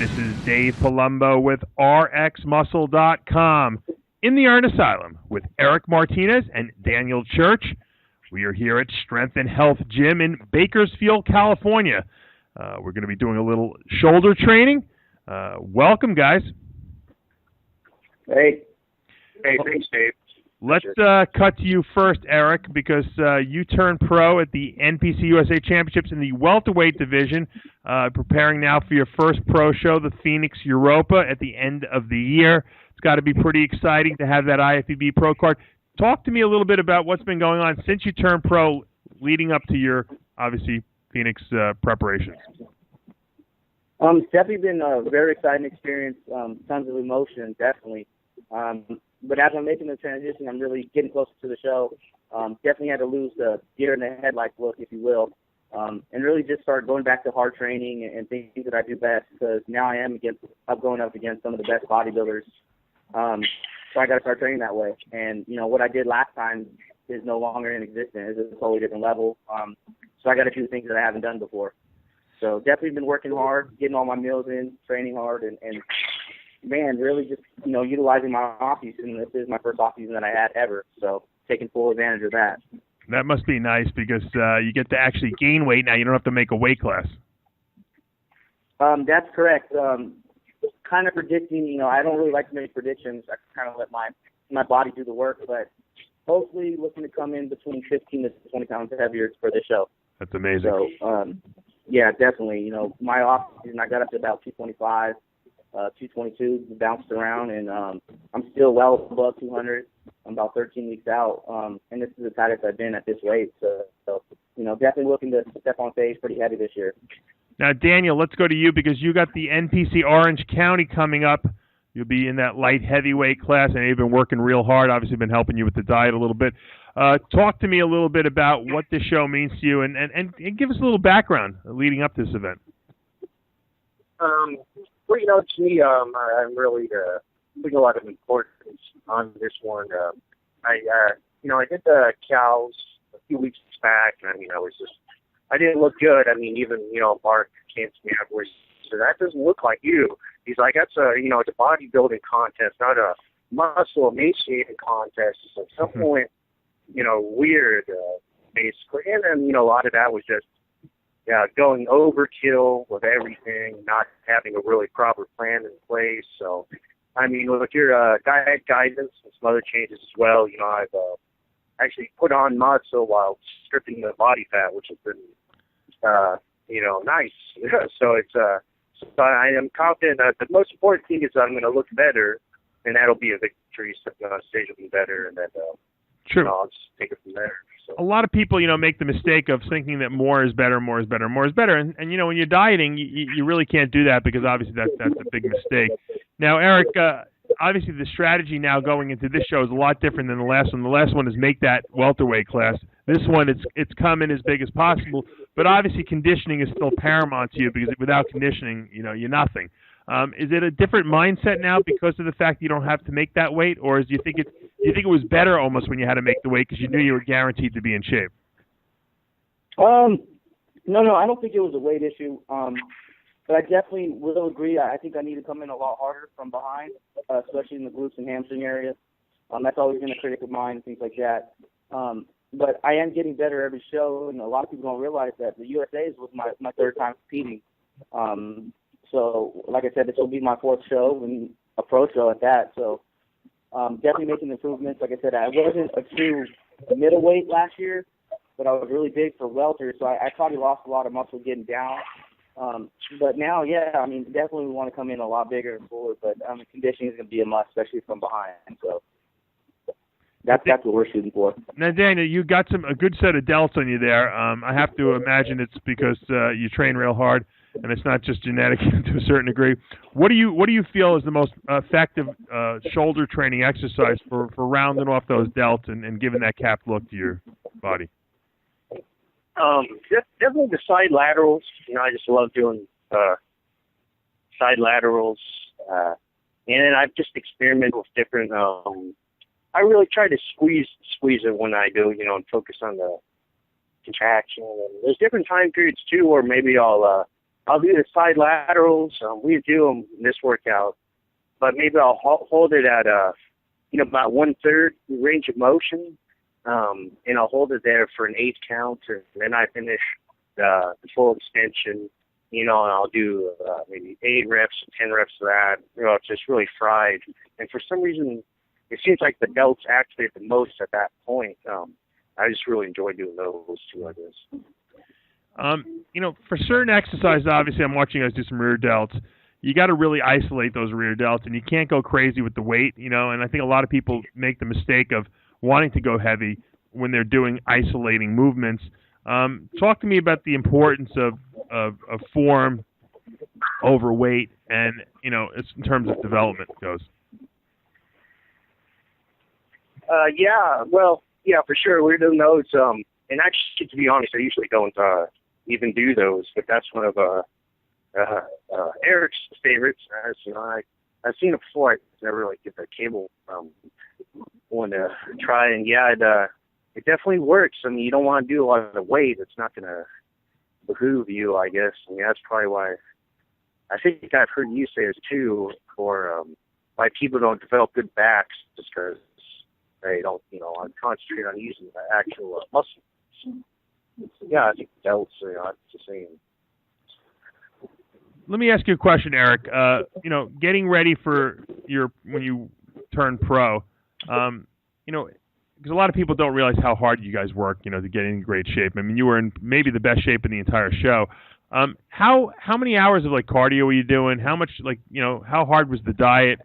This is Dave Palumbo with RxMuscle.com in the Art Asylum with Erik Martinez and Daniel Church. We are here at Strength and Health Gym in Bakersfield, California. We're going to be doing a little shoulder training. Welcome, guys. Hey, thanks, Dave. Let's cut to you first, Erik, because you turned pro at the NPC USA Championships in the welterweight division, preparing now for your first pro show, the Phoenix Europa, at the end of the year. It's got to be pretty exciting to have that IFBB pro card. Talk to me a little bit about what's been going on since you turned pro, leading up to your, obviously, Phoenix preparations. It's definitely been a very exciting experience, tons of emotion, definitely. But as I'm making the transition, I'm really getting closer to the show. Definitely had to lose the deer in the headlights look, if you will, and really just start going back to hard training and things that I do best, because now I'm going up against some of the best bodybuilders. So I got to start training that way. And, you know, what I did last time is no longer in existence. It's a totally different level. So I got to do things that I haven't done before. So definitely been working hard, getting all my meals in, training hard, and man, really just, you know, utilizing my off-season. This is my first off-season that I had ever, so taking full advantage of that. That must be nice because you get to actually gain weight now. You don't have to make a weight class. That's correct. Kind of predicting, you know, I don't really like to make predictions. I kind of let my body do the work, but hopefully looking to come in between 15 to 20 pounds heavier for this show. That's amazing. So, yeah, definitely. You know, my off-season, I got up to about 225. 222, bounced around, and I'm still well above 200. I'm about 13 weeks out, and this is the tightest I've been at this weight. So, you know, definitely looking to step on stage pretty heavy this year. Now, Daniel, let's go to you because you got the NPC Orange County coming up. You'll be in that light heavyweight class, and you've been working real hard. Obviously, been helping you with the diet a little bit. Talk to me a little bit about what this show means to you, and give us a little background leading up to this event. Well, you know, to me, I'm really putting a lot of importance on this one. I did the cows a few weeks back, and I mean, I didn't look good. I mean, even, you know, Mark came to me afterwards and said, "That doesn't look like you." He's like, "That's it's a bodybuilding contest, not a muscle emaciating contest." It's like something went, you know, weird, basically. And then, you know, a lot of that was just, going overkill with everything, not having a really proper plan in place. So, I mean, with your diet guidance and some other changes as well, you know, I've actually put on muscle while stripping the body fat, which has been, nice. So so I am confident that the most important thing is that I'm going to look better, and that'll be a victory. Stepping on stage will be better, and then True. I'll just take it from there. So. A lot of people, you know, make the mistake of thinking that more is better, more is better, more is better. And you know, when you're dieting, you really can't do that because obviously that's a big mistake. Now, Erik, obviously the strategy now going into this show is a lot different than the last one. The last one is make that welterweight class. This one, it's come in as big as possible. But obviously conditioning is still paramount to you because without conditioning, you know, you're nothing. Is it a different mindset now because of the fact you don't have to make that weight, or do you think it was better almost when you had to make the weight because you knew you were guaranteed to be in shape? No, I don't think it was a weight issue. But I definitely will agree. I think I need to come in a lot harder from behind, especially in the glutes and hamstring area. That's always been a critic of mine and things like that. But I am getting better every show, and a lot of people don't realize that the USA's was my third time competing. So, like I said, this will be my fourth show and a pro show at that. So, definitely making improvements. Like I said, I wasn't a true middleweight last year, but I was really big for welter, so I probably lost a lot of muscle getting down. But now, yeah, I mean, definitely we want to come in a lot bigger and fuller, but conditioning is going to be a must, especially from behind. So that's what we're shooting for. Now, Daniel, you got a good set of delts on you there. I have to imagine it's because you train real hard, and it's not just genetic to a certain degree. What do you feel is the most effective shoulder training exercise for rounding off those delts and giving that capped look to your body? Definitely the side laterals. You know, I just love doing side laterals, and then I've just experimented with different. I really try to squeeze it when I do, you know, and focus on the contraction. And there's different time periods too, where maybe I'll I'll do the side laterals. We do them in this workout, but maybe I'll hold it at about 1/3 range of motion, and I'll hold it there for an 8 count, and then I finish the full extension. And I'll do maybe 8 reps, 10 reps of that. It's just really fried. And for some reason, it seems like the delts activate the most at that point. I just really enjoy doing those two, I guess. For certain exercises, obviously, I'm watching you guys do some rear delts. You got to really isolate those rear delts, and you can't go crazy with the weight, And I think a lot of people make the mistake of wanting to go heavy when they're doing isolating movements. Talk to me about the importance of form over weight, and it's in terms of development goes. Yeah, for sure. We're doing those. And actually, to be honest, I usually don't even do those, but that's one of Erik's favorites. As I've seen it before. I never really get the cable one to try, and it definitely works. I mean, you don't want to do a lot of the weight. It's not going to behoove you, I guess. I mean, that's probably why I think I've heard you say this too, or why people don't develop good backs, just because they don't, concentrate on using the actual muscles. Yeah, I think delts are the same. Let me ask you a question, Erik. Getting ready for when you turn pro, because a lot of people don't realize how hard you guys work, to get in great shape. I mean, you were in maybe the best shape in the entire show. How many hours of cardio were you doing? How much how hard was the diet?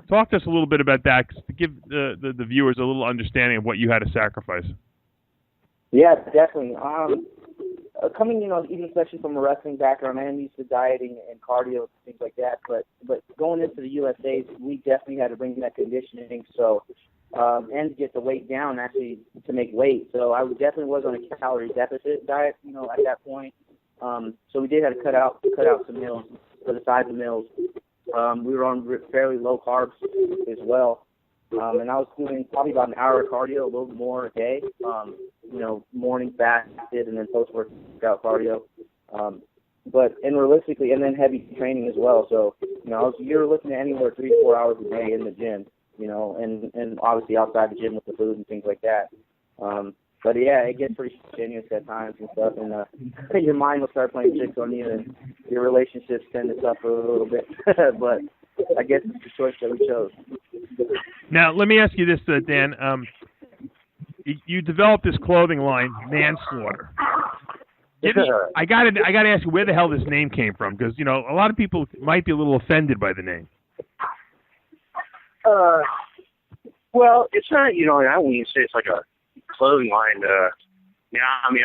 Talk to us a little bit about that, to give the viewers a little understanding of what you had to sacrifice. Yeah, definitely. Coming, even especially from a wrestling background, I am used to dieting and cardio and things like that. But going into the USA, we definitely had to bring that conditioning. So, and to get the weight down, actually, to make weight. So I definitely was on a calorie deficit diet, at that point. So we did have to cut out some meals for the size of meals. We were on fairly low carbs as well. And I was doing probably about an hour of cardio, a little more a day. Morning fasted and then post-workout cardio. And realistically, and then heavy training as well. So, you're looking at anywhere 3 to 4 hours a day in the gym, and obviously outside the gym with the food and things like that. But yeah, it gets pretty strenuous at times and stuff, and your mind will start playing tricks on you, and your relationships tend to suffer a little bit. But I guess it's the choice that we chose. Now, let me ask you this, Dan. You developed this clothing line, Manslaughter. I got to ask you where the hell this name came from, because a lot of people might be a little offended by the name. Well, it's not. I wouldn't even say it's like a clothing line. I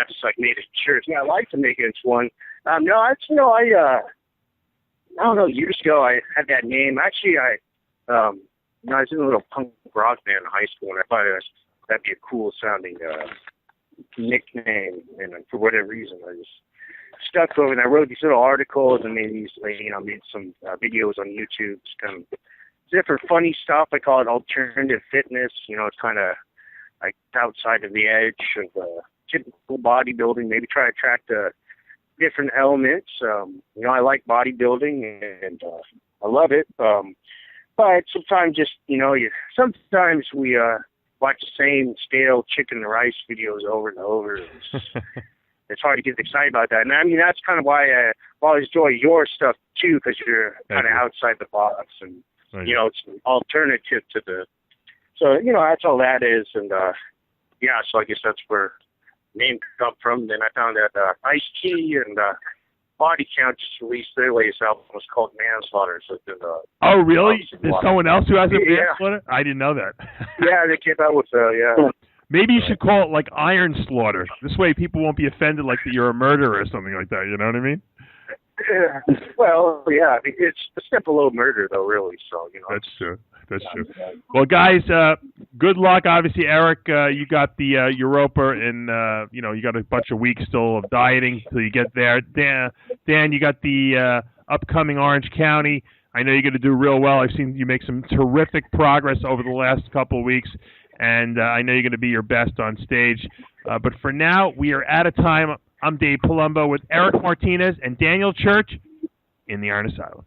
just made a shirt. Yeah, I like to make it into one. I don't know. Years ago, I had that name. Actually, I was in a little punk rock band in high school, and I thought that'd be a cool sounding nickname. And for whatever reason, I just stuck over. And I wrote these little articles and made some videos on YouTube, just kind of different funny stuff. I call it alternative fitness. It's kind of like outside of the edge of typical bodybuilding. Maybe try to attract different elements. I like bodybuilding and I love it. But sometimes sometimes we watch the same stale chicken and rice videos over and over. It's hard to get excited about that. And that's kind of why I always enjoy your stuff too, because you're kind of outside the box and, it's an alternative to so that's all that is. And, so I guess that's where the name come from. Then I found that Ice-T and Body Count just released their latest album. It was called Manslaughter. So oh, really? There's someone else who has a Manslaughter? I didn't know that. Yeah, they came out with Maybe you should call it like Iron Slaughter. This way people won't be offended like that you're a murderer or something like that. You know what I mean? Well, yeah. It's a step below murder, though, really. So, That's true. Well, guys, good luck. Obviously, Erik, you got the Europa, and you got a bunch of weeks still of dieting till you get there. Dan, you got the upcoming Orange County. I know you're going to do real well. I've seen you make some terrific progress over the last couple of weeks, and I know you're going to be your best on stage. But for now, we are out of time. I'm Dave Palumbo with Erik Martinez and Daniel Church in the Iron Asylum.